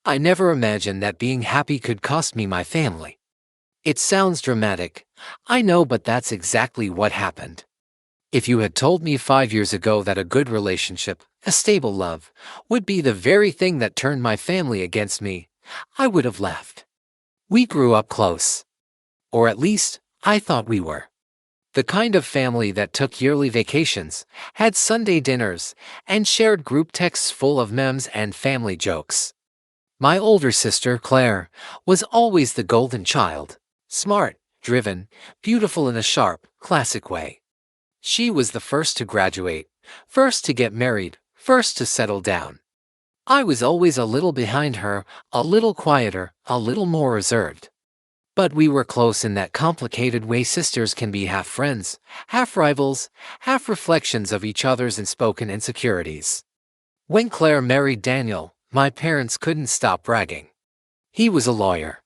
I never imagined that being happy could cost me my family. It sounds dramatic, I know, but that's exactly what happened. If you had told me 5 years ago that a good relationship, a stable love, would be the very thing that turned my family against me, I would have laughed. We grew up close. Or at least, I thought we were. The kind of family that took yearly vacations, had Sunday dinners, and shared group texts full of memes and family jokes. My older sister, Claire, was always the golden child. Smart, driven, beautiful in a sharp, classic way. She was the first to graduate, first to get married, first to settle down. I was always a little behind her, a little quieter, a little more reserved. But we were close in that complicated way sisters can be half friends, half rivals, half reflections of each other's unspoken insecurities. When Claire married Daniel, my parents couldn't stop bragging. He was a lawyer,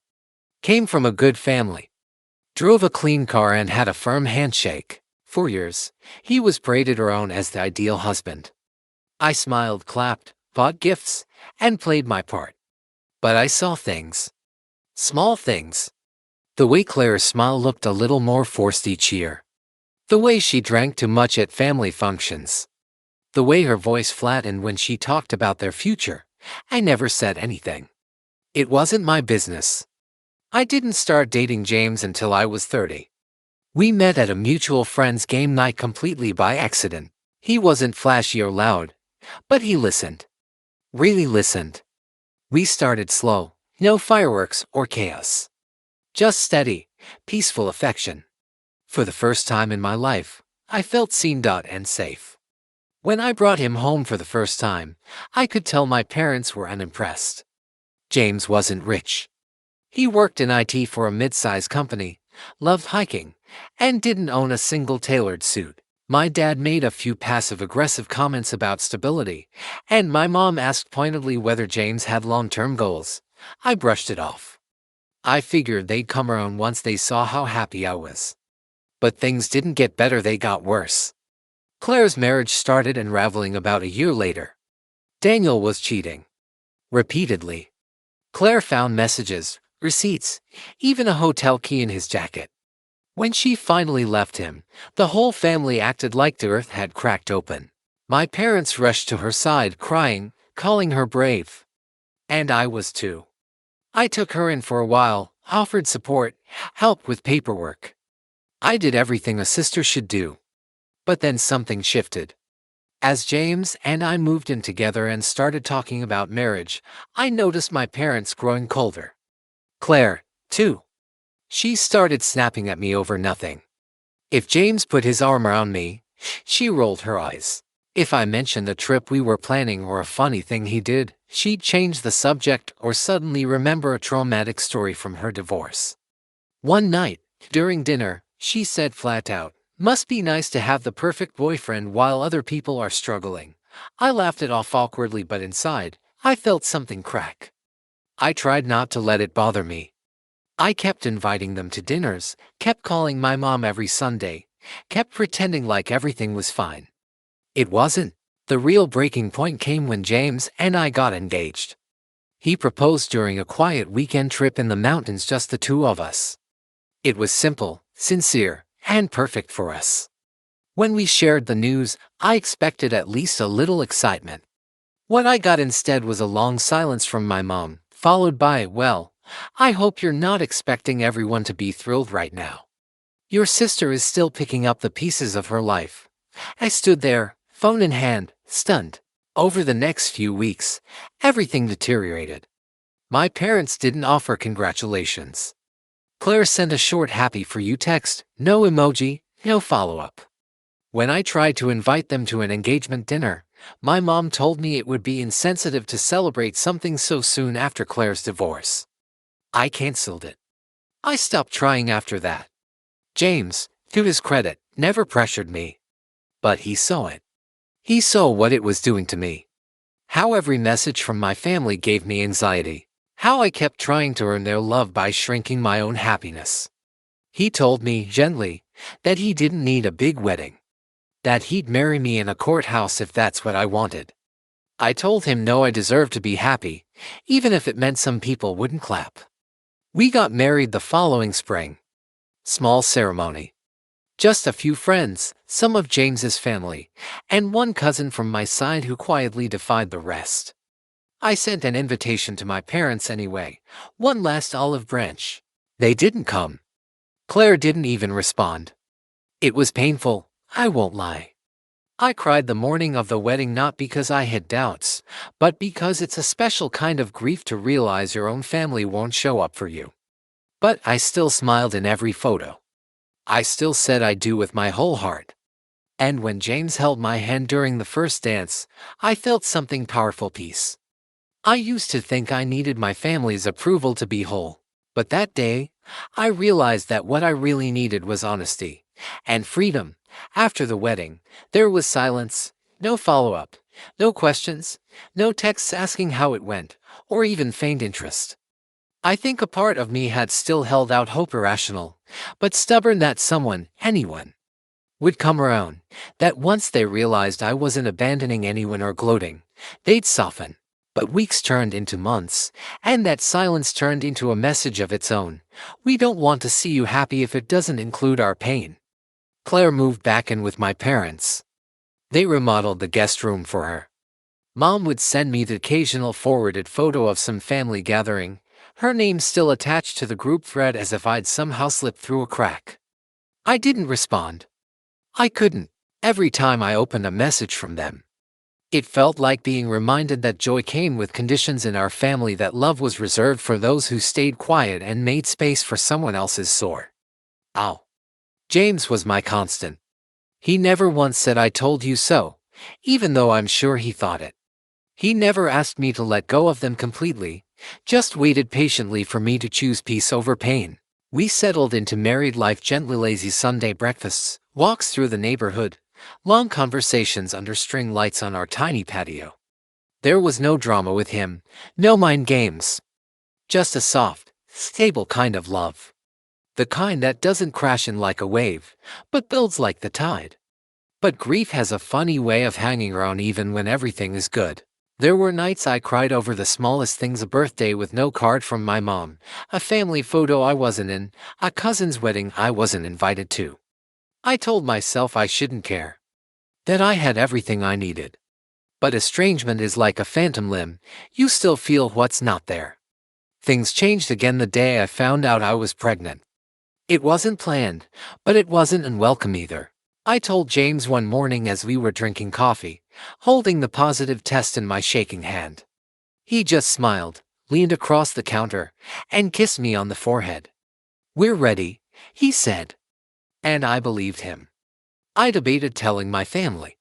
came from a good family, drove a clean car and had a firm handshake. For years, he was paraded around as the ideal husband. I smiled, clapped, bought gifts, and played my part. But I saw things. Small things. The way Claire's smile looked a little more forced each year. The way she drank too much at family functions. The way her voice flattened when she talked about their future. I never said anything. It wasn't my business. I didn't start dating James until I was 30. We met at a mutual friend's game night completely by accident. He wasn't flashy or loud, but he listened. Really listened. We started slow, no fireworks or chaos. Just steady, peaceful affection. For the first time in my life, I felt seen and safe. When I brought him home for the first time, I could tell my parents were unimpressed. James wasn't rich. He worked in IT for a mid-sized company, loved hiking, and didn't own a single tailored suit. My dad made a few passive-aggressive comments about stability, and my mom asked pointedly whether James had long-term goals. I brushed it off. I figured they'd come around once they saw how happy I was. But things didn't get better, they got worse. Claire's marriage started unraveling about a year later. Daniel was cheating. Repeatedly. Claire found messages, receipts, even a hotel key in his jacket. When she finally left him, the whole family acted like the earth had cracked open. My parents rushed to her side crying, calling her brave. And I was too. I took her in for a while, offered support, helped with paperwork. I did everything a sister should do. But then something shifted. As James and I moved in together and started talking about marriage, I noticed my parents growing colder. Claire, too. She started snapping at me over nothing. If James put his arm around me, she rolled her eyes. If I mentioned the trip we were planning or a funny thing he did, she'd change the subject or suddenly remember a traumatic story from her divorce. One night, during dinner, she said flat out, "Must be nice to have the perfect boyfriend while other people are struggling." I laughed it off awkwardly, but inside, I felt something crack. I tried not to let it bother me. I kept inviting them to dinners, kept calling my mom every Sunday, kept pretending like everything was fine. It wasn't. The real breaking point came when James and I got engaged. He proposed during a quiet weekend trip in the mountains, just the two of us. It was simple, sincere, and perfect for us. When we shared the news, I expected at least a little excitement. What I got instead was a long silence from my mom, followed by, "Well, I hope you're not expecting everyone to be thrilled right now. Your sister is still picking up the pieces of her life." I stood there, phone in hand, stunned. Over the next few weeks, everything deteriorated. My parents didn't offer congratulations. Claire sent a short "happy for you" text, no emoji, no follow-up. When I tried to invite them to an engagement dinner, my mom told me it would be insensitive to celebrate something so soon after Claire's divorce. I canceled it. I stopped trying after that. James, to his credit, never pressured me. But he saw it. He saw what it was doing to me. How every message from my family gave me anxiety. How I kept trying to earn their love by shrinking my own happiness. He told me, gently, that he didn't need a big wedding. That he'd marry me in a courthouse if that's what I wanted. I told him no, I deserved to be happy, even if it meant some people wouldn't clap. We got married the following spring. Small ceremony. Just a few friends, some of James's family, and one cousin from my side who quietly defied the rest. I sent an invitation to my parents anyway, one last olive branch. They didn't come. Claire didn't even respond. It was painful, I won't lie. I cried the morning of the wedding not because I had doubts, but because it's a special kind of grief to realize your own family won't show up for you. But I still smiled in every photo. I still said I do with my whole heart. And when James held my hand during the first dance, I felt something powerful, peace. I used to think I needed my family's approval to be whole. But that day, I realized that what I really needed was honesty and freedom. After the wedding, there was silence, no follow-up, no questions, no texts asking how it went, or even faint interest. I think a part of me had still held out hope, irrational, but stubborn, that someone, anyone, would come around, that once they realized I wasn't abandoning anyone or gloating, they'd soften. But weeks turned into months, and that silence turned into a message of its own. We don't want to see you happy if it doesn't include our pain. Claire moved back in with my parents. They remodeled the guest room for her. Mom would send me the occasional forwarded photo of some family gathering, her name still attached to the group thread as if I'd somehow slipped through a crack. I didn't respond. I couldn't. Every time I opened a message from them, it felt like being reminded that joy came with conditions in our family, that love was reserved for those who stayed quiet and made space for someone else's soar. Ow. James was my constant. He never once said I told you so, even though I'm sure he thought it. He never asked me to let go of them completely, just waited patiently for me to choose peace over pain. We settled into married life gently, lazy Sunday breakfasts, walks through the neighborhood, long conversations under string lights on our tiny patio. There was no drama with him, no mind games. Just a soft, stable kind of love. The kind that doesn't crash in like a wave, but builds like the tide. But grief has a funny way of hanging around even when everything is good. There were nights I cried over the smallest things: a birthday with no card from my mom, a family photo I wasn't in, a cousin's wedding I wasn't invited to. I told myself I shouldn't care, that I had everything I needed. But estrangement is like a phantom limb, you still feel what's not there. Things changed again the day I found out I was pregnant. It wasn't planned, but it wasn't unwelcome either. I told James one morning as we were drinking coffee, holding the positive test in my shaking hand. He just smiled, leaned across the counter, and kissed me on the forehead. "We're ready," he said. And I believed him. I debated telling my family.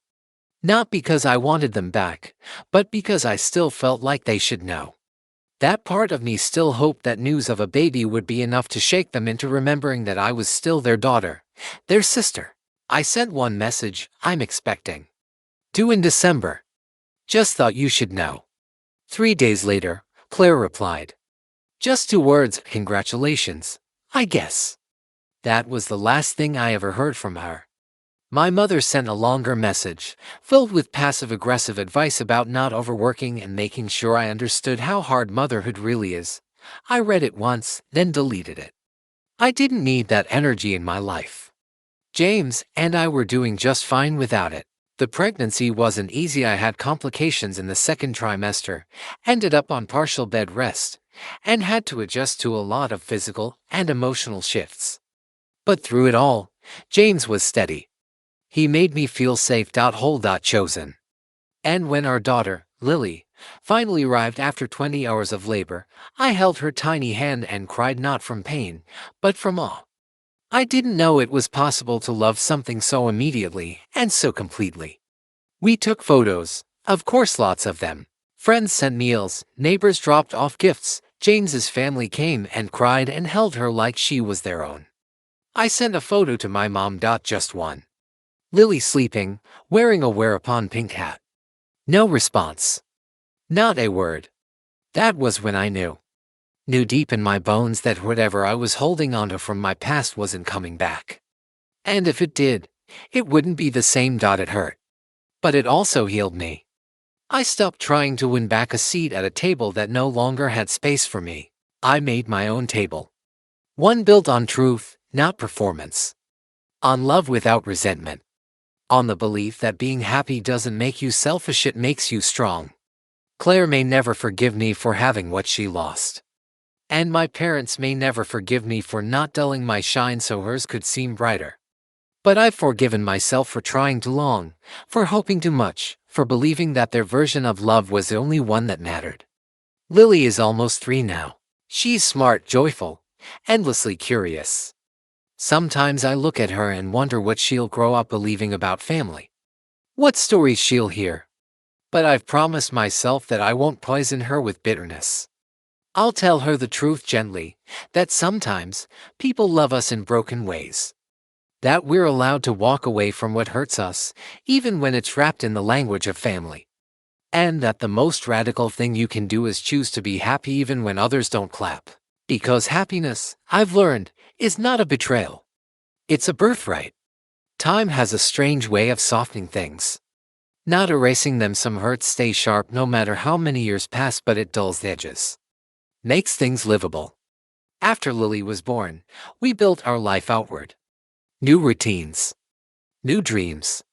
Not because I wanted them back, but because I still felt like they should know. That part of me still hoped that news of a baby would be enough to shake them into remembering that I was still their daughter, their sister. I sent one message: "I'm expecting. Due in December. Just thought you should know." 3 days later, Claire replied. Just 2 words: "Congratulations, I guess." That was the last thing I ever heard from her. My mother sent a longer message, filled with passive-aggressive advice about not overworking and making sure I understood how hard motherhood really is. I read it once, then deleted it. I didn't need that energy in my life. James and I were doing just fine without it. The pregnancy wasn't easy. I had complications in the 2nd trimester, ended up on partial bed rest, and had to adjust to a lot of physical and emotional shifts. But through it all, James was steady. He made me feel safe, whole, chosen. And when our daughter, Lily, finally arrived after 20 hours of labor, I held her tiny hand and cried, not from pain, but from awe. I didn't know it was possible to love something so immediately and so completely. We took photos, of course, lots of them. Friends sent meals, neighbors dropped off gifts. James's family came and cried and held her like she was their own. I sent a photo to my mom, just one. Lily sleeping, wearing a whereupon pink hat. No response. Not a word. That was when I knew deep in my bones that whatever I was holding onto from my past wasn't coming back. And if it did, it wouldn't be the same. It hurt. But it also healed me. I stopped trying to win back a seat at a table that no longer had space for me. I made my own table. One built on truth, not performance. On love without resentment. On the belief that being happy doesn't make you selfish, it makes you strong. Claire may never forgive me for having what she lost. And my parents may never forgive me for not dulling my shine so hers could seem brighter. But I've forgiven myself for trying too long, for hoping too much, for believing that their version of love was the only one that mattered. Lily is almost 3 now. She's smart, joyful, endlessly curious. Sometimes I look at her and wonder what she'll grow up believing about family. What stories she'll hear. But I've promised myself that I won't poison her with bitterness. I'll tell her the truth gently, that sometimes people love us in broken ways. That we're allowed to walk away from what hurts us, even when it's wrapped in the language of family. And that the most radical thing you can do is choose to be happy even when others don't clap. Because happiness, I've learned, is not a betrayal. It's a birthright. Time has a strange way of softening things. Not erasing them. Some hurts stay sharp no matter how many years pass, but it dulls the edges. Makes things livable. After Lily was born, we built our life outward. New routines. New dreams.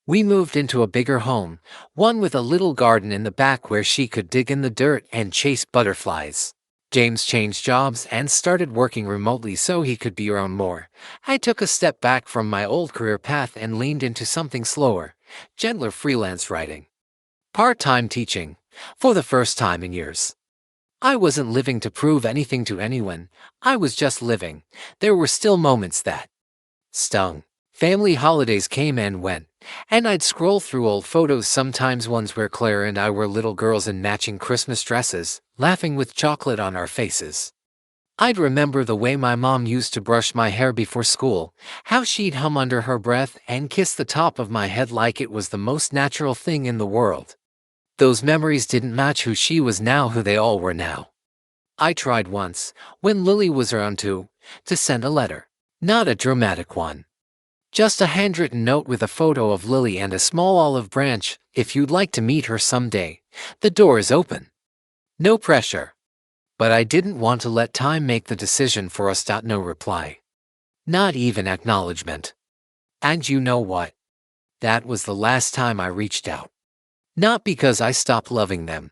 We moved into a bigger home, one with a little garden in the back where she could dig in the dirt and chase butterflies. James changed jobs and started working remotely so he could be around more. I took a step back from my old career path and leaned into something slower, gentler: freelance writing. Part-time teaching, for the first time in years. I wasn't living to prove anything to anyone, I was just living. There were still moments that stung. Family holidays came and went, and I'd scroll through old photos, sometimes ones where Claire and I were little girls in matching Christmas dresses, laughing with chocolate on our faces. I'd remember the way my mom used to brush my hair before school, how she'd hum under her breath and kiss the top of my head like it was the most natural thing in the world. Those memories didn't match who she was now, who they all were now. I tried once, when Lily was around to send a letter. Not a dramatic one. Just a handwritten note with a photo of Lily and a small olive branch: if you'd like to meet her someday, the door is open. No pressure. But I didn't want to let time make the decision for us. No reply. Not even acknowledgement. And you know what? That was the last time I reached out. Not because I stopped loving them,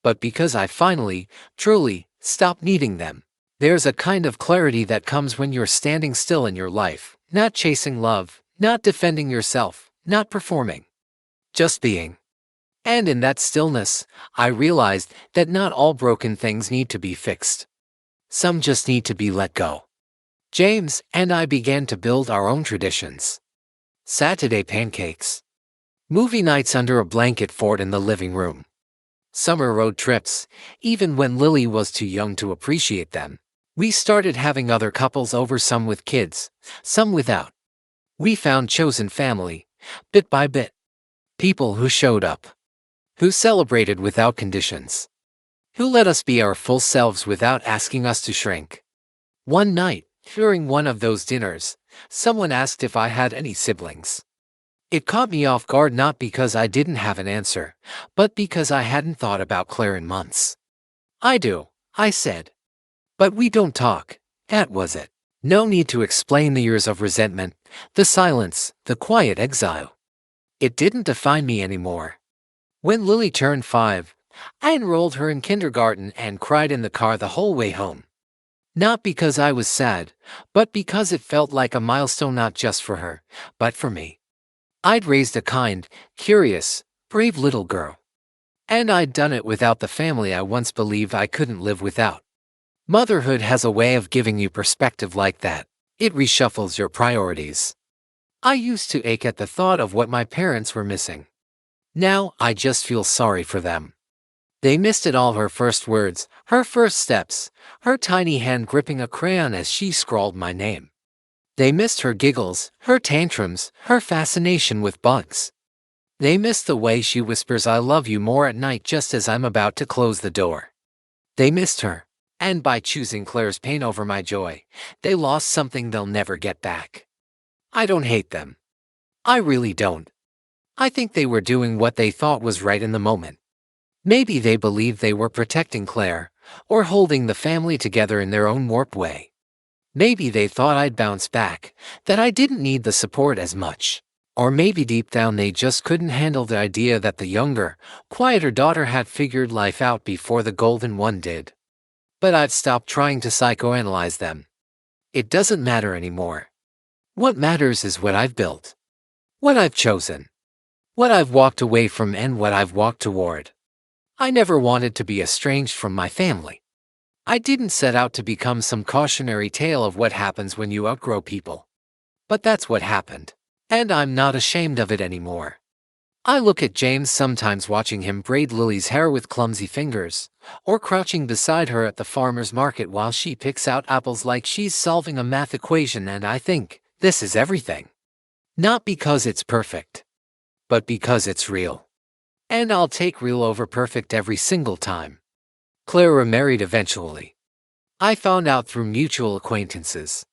but because I finally, truly, stopped needing them. There's a kind of clarity that comes when you're standing still in your life, not chasing love, not defending yourself, not performing. Just being. And in that stillness, I realized that not all broken things need to be fixed. Some just need to be let go. James and I began to build our own traditions. Saturday pancakes. Movie nights under a blanket fort in the living room. Summer road trips, even when Lily was too young to appreciate them. We started having other couples over, some with kids, some without. We found chosen family, bit by bit. People who showed up. Who celebrated without conditions. Who let us be our full selves without asking us to shrink. One night, during one of those dinners, someone asked if I had any siblings. It caught me off guard, not because I didn't have an answer, but because I hadn't thought about Claire in months. I do, I said. But we don't talk. That was it. No need to explain the years of resentment, the silence, the quiet exile. It didn't define me anymore. When Lily turned 5, I enrolled her in kindergarten and cried in the car the whole way home. Not because I was sad, but because it felt like a milestone, not just for her, but for me. I'd raised a kind, curious, brave little girl. And I'd done it without the family I once believed I couldn't live without. Motherhood has a way of giving you perspective like that. It reshuffles your priorities. I used to ache at the thought of what my parents were missing. Now I just feel sorry for them. They missed it all: her first words, her first steps, her tiny hand gripping a crayon as she scrawled my name. They missed her giggles, her tantrums, her fascination with bugs. They missed the way she whispers "I love you" more at night just as I'm about to close the door. They missed her. And by choosing Claire's pain over my joy, they lost something they'll never get back. I don't hate them. I really don't. I think they were doing what they thought was right in the moment. Maybe they believed they were protecting Claire, or holding the family together in their own warped way. Maybe they thought I'd bounce back, that I didn't need the support as much. Or maybe deep down they just couldn't handle the idea that the younger, quieter daughter had figured life out before the golden one did. But I've stopped trying to psychoanalyze them. It doesn't matter anymore. What matters is what I've built. What I've chosen. What I've walked away from and what I've walked toward. I never wanted to be estranged from my family. I didn't set out to become some cautionary tale of what happens when you outgrow people. But that's what happened. And I'm not ashamed of it anymore. I look at James sometimes watching him braid Lily's hair with clumsy fingers, or crouching beside her at the farmer's market while she picks out apples like she's solving a math equation, and I think, this is everything. Not because it's perfect, but because it's real. And I'll take real over perfect every single time. Claire remarried eventually. I found out through mutual acquaintances.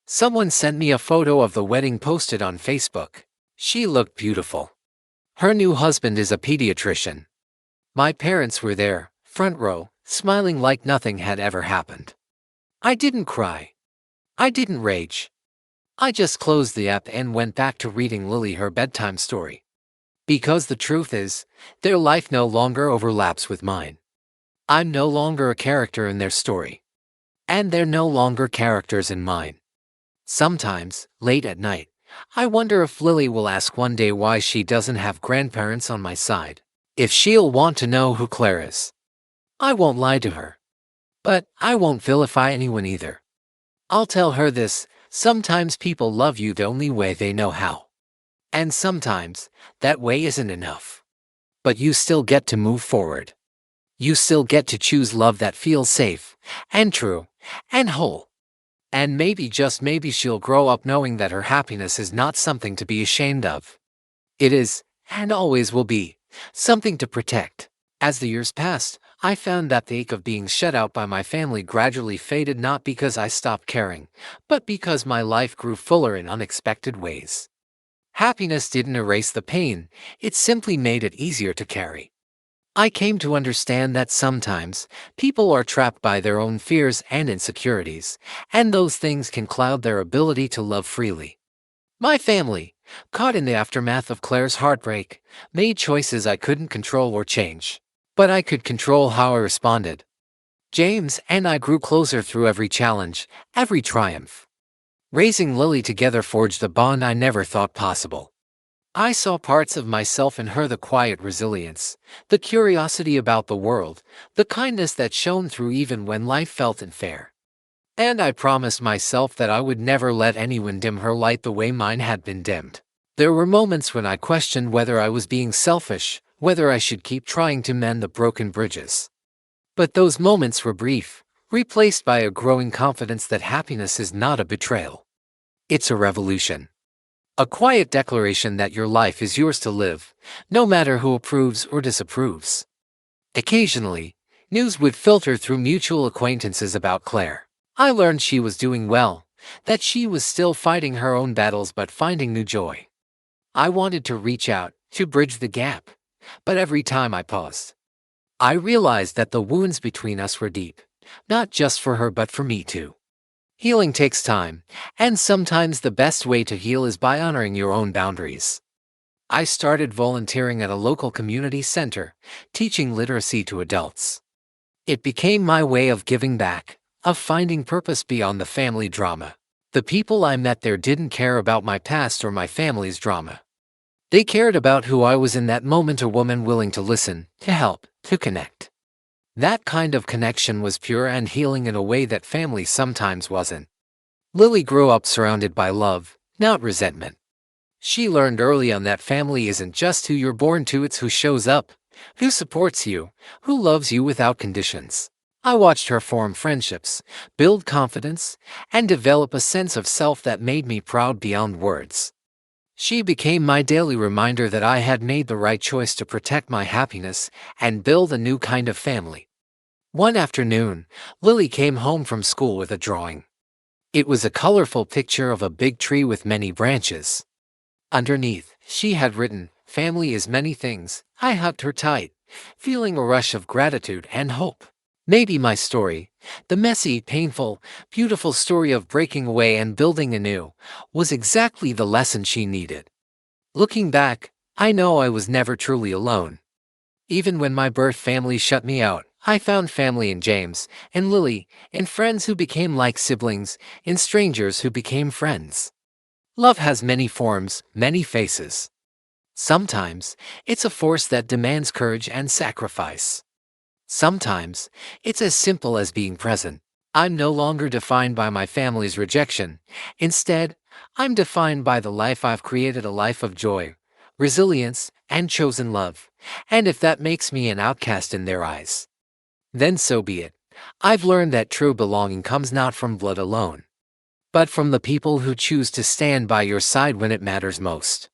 Someone sent me a photo of the wedding posted on Facebook. She looked beautiful. Her new husband is a pediatrician. My parents were there, front row, smiling like nothing had ever happened. I didn't cry. I didn't rage. I just closed the app and went back to reading Lily her bedtime story. Because the truth is, their life no longer overlaps with mine. I'm no longer a character in their story. And they're no longer characters in mine. Sometimes, late at night, I wonder if Lily will ask one day why she doesn't have grandparents on my side. If she'll want to know who Claire is. I won't lie to her. But I won't vilify anyone either. I'll tell her this: sometimes people love you the only way they know how. And sometimes, that way isn't enough. But you still get to move forward. You still get to choose love that feels safe, and true, and whole. And maybe, just maybe, she'll grow up knowing that her happiness is not something to be ashamed of. It is, and always will be, something to protect. As the years passed, I found that the ache of being shut out by my family gradually faded, not because I stopped caring, but because my life grew fuller in unexpected ways. Happiness didn't erase the pain, it simply made it easier to carry. I came to understand that sometimes, people are trapped by their own fears and insecurities, and those things can cloud their ability to love freely. My family, caught in the aftermath of Claire's heartbreak, made choices I couldn't control or change. But I could control how I responded. James and I grew closer through every challenge, every triumph. Raising Lily together forged a bond I never thought possible. I saw parts of myself in her: the quiet resilience, the curiosity about the world, the kindness that shone through even when life felt unfair. And I promised myself that I would never let anyone dim her light the way mine had been dimmed. There were moments when I questioned whether I was being selfish, whether I should keep trying to mend the broken bridges. But those moments were brief, replaced by a growing confidence that happiness is not a betrayal. It's a revolution. A quiet declaration that your life is yours to live, no matter who approves or disapproves. Occasionally, news would filter through mutual acquaintances about Claire. I learned she was doing well, that she was still fighting her own battles but finding new joy. I wanted to reach out, to bridge the gap. But every time I paused, I realized that the wounds between us were deep, not just for her but for me too. Healing takes time, and sometimes the best way to heal is by honoring your own boundaries. I started volunteering at a local community center, teaching literacy to adults. It became my way of giving back, of finding purpose beyond the family drama. The people I met there didn't care about my past or my family's drama. They cared about who I was in that moment: a woman willing to listen, to help, to connect. That kind of connection was pure and healing in a way that family sometimes wasn't. Lily grew up surrounded by love, not resentment. She learned early on that family isn't just who you're born to, it's who shows up, who supports you, who loves you without conditions. I watched her form friendships, build confidence, and develop a sense of self that made me proud beyond words. She became my daily reminder that I had made the right choice to protect my happiness and build a new kind of family. One afternoon, Lily came home from school with a drawing. It was a colorful picture of a big tree with many branches. Underneath, she had written, Family is many things. I hugged her tight, feeling a rush of gratitude and hope. Maybe my story, the messy, painful, beautiful story of breaking away and building anew, was exactly the lesson she needed. Looking back, I know I was never truly alone. Even when my birth family shut me out, I found family in James and Lily, in friends who became like siblings, in strangers who became friends. Love has many forms, many faces. Sometimes, it's a force that demands courage and sacrifice. Sometimes, it's as simple as being present. I'm no longer defined by my family's rejection. Instead, I'm defined by the life I've created, a life of joy, resilience, and chosen love. And if that makes me an outcast in their eyes, then so be it. I've learned that true belonging comes not from blood alone, but from the people who choose to stand by your side when it matters most.